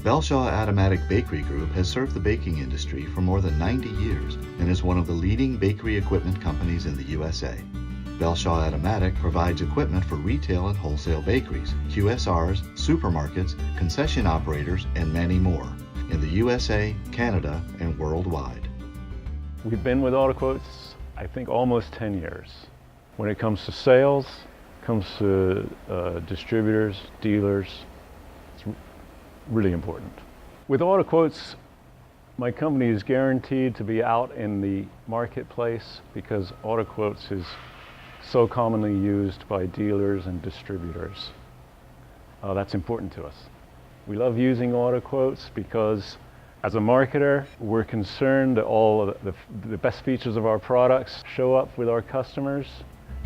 Belshaw Adamatic Bakery Group has served the baking industry for more than 90 years and is one of the leading bakery equipment companies in the USA. Belshaw Adamatic provides equipment for retail and wholesale bakeries, QSRs, supermarkets, concession operators, and many more in the USA, Canada, and worldwide. We've been with AutoQuotes, I think, almost 10 years. When it comes to sales, comes to distributors, dealers, it's really important. With AutoQuotes, my company is guaranteed to be out in the marketplace because AutoQuotes is so commonly used by dealers and distributors. That's important to us. We love using AutoQuotes because as a marketer, we're concerned that all of the best features of our products show up with our customers,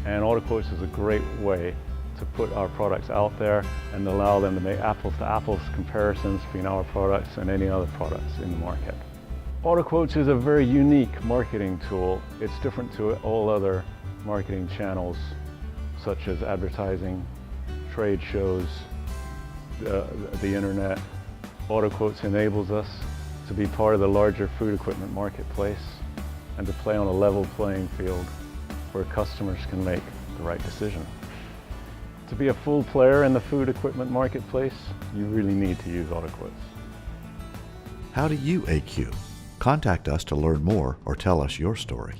and AutoQuotes is a great way to put our products out there and allow them to make apples-to-apples comparisons between our products and any other products in the market. AutoQuotes is a very unique marketing tool. It's different to all other marketing channels, such as advertising, trade shows, the internet. AutoQuotes enables us to be part of the larger food equipment marketplace and to play on a level playing field where customers can make the right decision. To be a full player in the food equipment marketplace, you really need to use AutoQuotes. How do you AQ? Contact us to learn more or tell us your story.